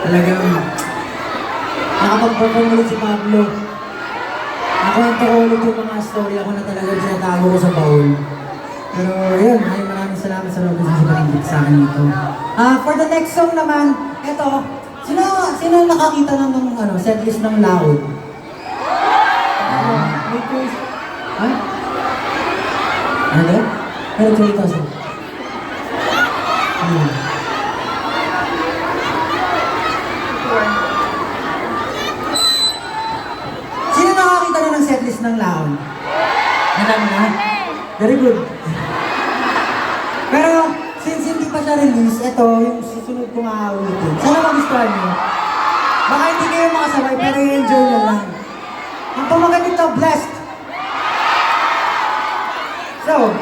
Talagang nakapag-perform ulit si Pablo. Nakwento ko ulit yung mga story ako na talagang sinatago ko sa baul. Pero yun, ay maraming salamat sa loob sa pag-invite sa akin dito. For the next song naman, eto, sino nakakita ng setlist ng Laod? May choice. Ay? Ano ba? Pero choice kasi. Sino nakakita na ng setlist ng Laon? Alam na? Very good. Pero, since hindi pa siya release, ito yung susunod kong aawitin. Sana magustuhan niyo. Baka hindi kayo makasabay, pero i-enjoy nyo lang. Ang pamagat nito, Blessed. So,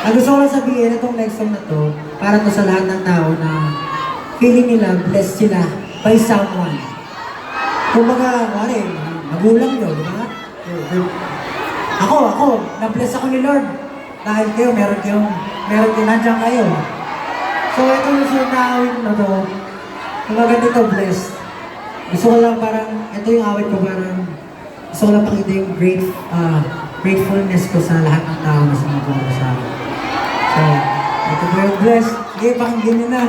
ang gusto ko lang sabihin, itong next song na to, para to sa lahat ng tao na feeling nila, blessed sila by someone. Kumbaga, magulang nyo, di ba? Ako, na-bless ako ni Lord. Dahil kayo, meron kayo, nandiyan kayo. So, itong susunod na awit na to, kumbaga nito, blessed. Gusto ko lang parang, ito yung awit ko parang, gusto ko lang pakita yung gratefulness ko sa lahat ng tao na sumusunod sa akin. So, ito po yung blessed. Sige, pakinggan nyo na.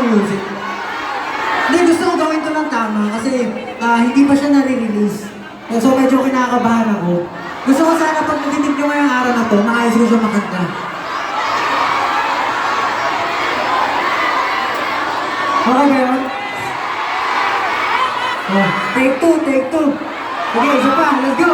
Music. Hindi, gusto ko gawin to ng tama kasi hindi pa siya nare-release. So medyo kinakabahan ako. Gusto ko sana pag natitig nyo ngayong araw na to, maayos ko siya makanta. Okay ba yun? Oh, take two. Okay, isa pa, let's go!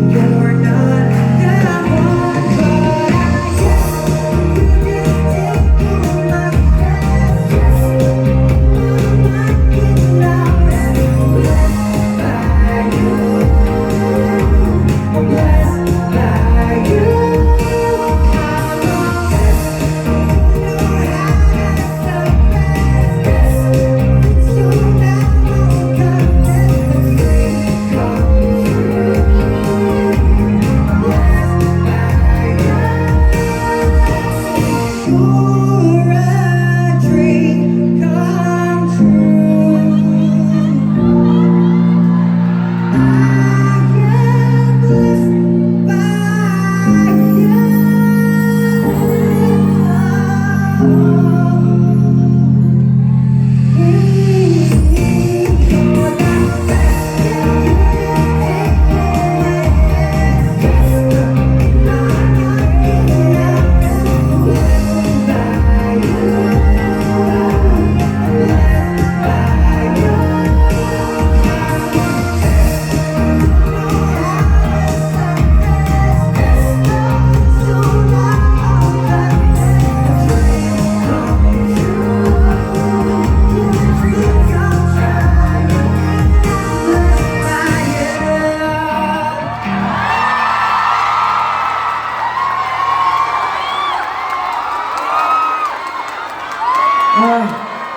You're not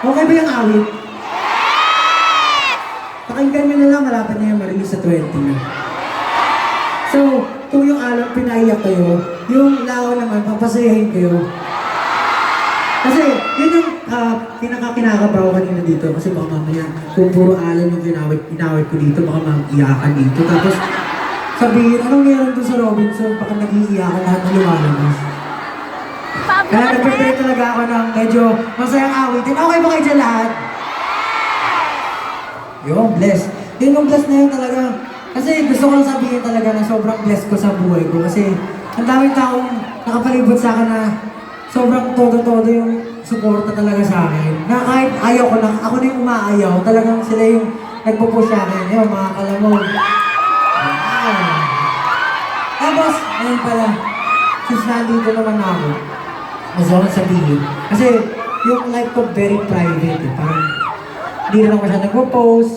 Okay ba yung awit? Pakinggan nyo na lang, malapit na yung ma-release sa 20 na. So, kung yung alon pinaiyak kayo, yung lao naman, papasayahin kayo. Kasi, yun yung pinaka-kinakabaw kanina dito. Kasi baka mamaya, kung puro alon yung inawit ko dito, baka mag-iyakan dito. Tapos, sabihin, anong meron doon sa Robinson? Baka nag-iiyakan lahat ng lumalabas. Kaya nag-prepare talaga ako ng medyo masayang awitin. Okay ba kayo dyan lahat? Yung bless. Yun yung bless na yun talaga. Kasi gusto ko lang sabihin talaga na sobrang blessed ko sa buhay ko. Kasi ang daming taong nakapalibot sa akin na sobrang todo-todo yung suporta talaga sa akin. Na kahit ayaw ko lang, ako na yung umaayaw. Talagang sila yung nagpupush sa akin. Yung mga kalamog. Tapos, ayun pala. Since nandito naman ako, gusto ko sabihin. Kasi yung life ko very private eh. Parang hindi na lang ko siya nagpo-post.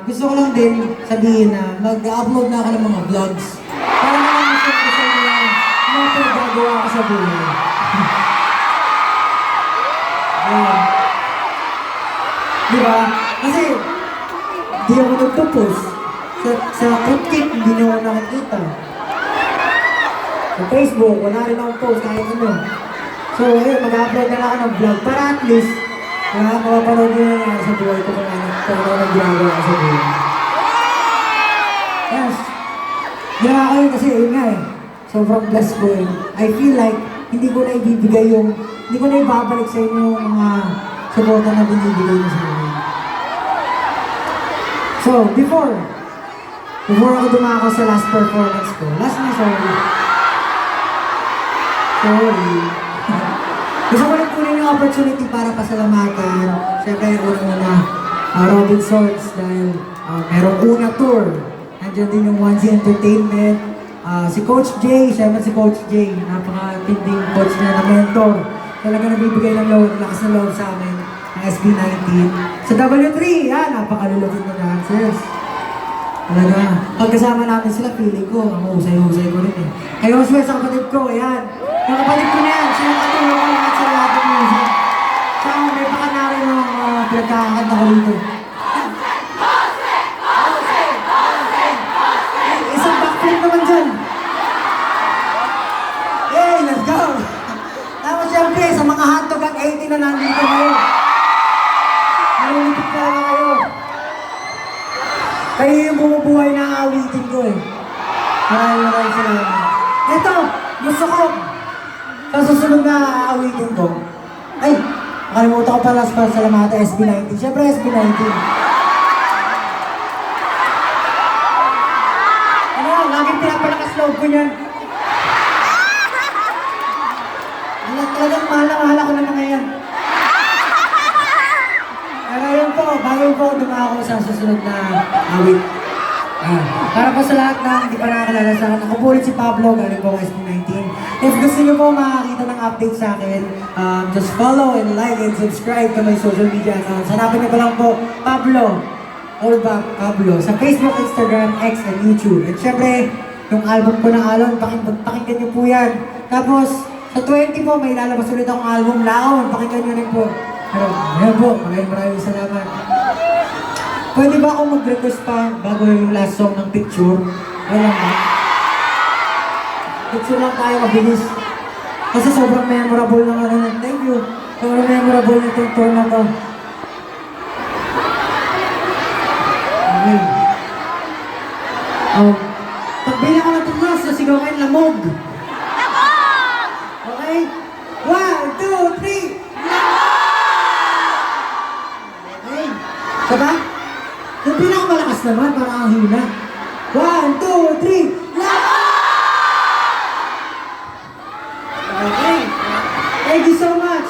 Gusto ko lang din sabihin na mag-upload na ako ng mga vlogs. Para naman ma-share ko sa inyo mga pinagagawa ko sa buhay. Diba? Kasi hindi ako nagpo-post. Sa Cupcake, hindi na ako nakikita. Sa Facebook, wala rin akong post kahit ano. So, ayun, mag-upload na lang ako ng vlog para at least, makapanood nyo na nangyari sa buhay ko kung ano nag-ginagawa ko sa buhay. Yes. Ginawa ko yun kasi yun nga eh. Sobrang blessed ko eh. I feel like, hindi ko na ibibigay hindi ko na ibabalik sa inyo yung mga suporta na binibigay nyo sa akin. So, before ako dumako sa last performance ko, sorry. Gusto ko rin kunin yung opportunity para pasalamatan. Siyempre, una Robinsons dahil merong una tour. Nandiyan din yung 1Z Entertainment. Si Coach J, siyempre si Coach J, napaka-tinding coach niya na mentor. Talaga nabibigay ng lakas ng loob sa amin, ng SB19. Sa W3, yan, napakalulupit na dancers. Talaga, pagkasama namin sila, feeling ko, ang husay-husay ko rin eh. Kayo, Oswell, sa kapatid ko, yan. Yung kapatid ko na yan, siya yung katulong ko lahat sa lahat ng music. Saka may pakanari ng pinagkakakanta ko dito. Isang backflip naman dyan. Hey, let's go! Tapos syempre, sa mga hotdog ang 80 na nandito ngayon. Nalulipit talaga kayo. Kayo yung bumubuhay na awitin ko eh. Maraming salamat. Ito, gusto ko, sa susunod na aawitin ko, ay, nakalimutan ko pala sa salamata SB19. Siyempre SB19. Ano, laging pinapalakas loob ko niyan. Talagang mahal ako ng mga yan. Pero yun po, bago po dumako sa susunod na awit. Para po sa lahat na hindi pa nakakalala sa akin, ako po rin si Pablo, galing po ng SB19. If gusto niyo po makakita ng update sa akin, just follow and like and subscribe to my social media accounts. Hanapin niyo ko lang po, Pablo, all back Pablo, sa Facebook, Instagram, X, and YouTube. And syempre, yung album ko ng Alon, pakinggan niyo po yan. Tapos, sa 20 po, may lalabas ulit akong album, Laon, pakinggan niyo rin po. Pero, ayan po, maraming salamat. Pwede ba akong mag-request pa bago yung last song ng picture? Wala ba? Picture lang tayo, mabilis. Kasi sobrang memorable ng ano. Thank you. Sobrang memorable na itong tour na to. Okay. Pagbilang ko ng tuklas, nasigaw kayo lamog. Lamog! Okay? 1, 2, 3, okay. Saba? Yung pinakamalakas naman, parang ang hina. 1, 2, 3, lamog! Okay. Thank you so much.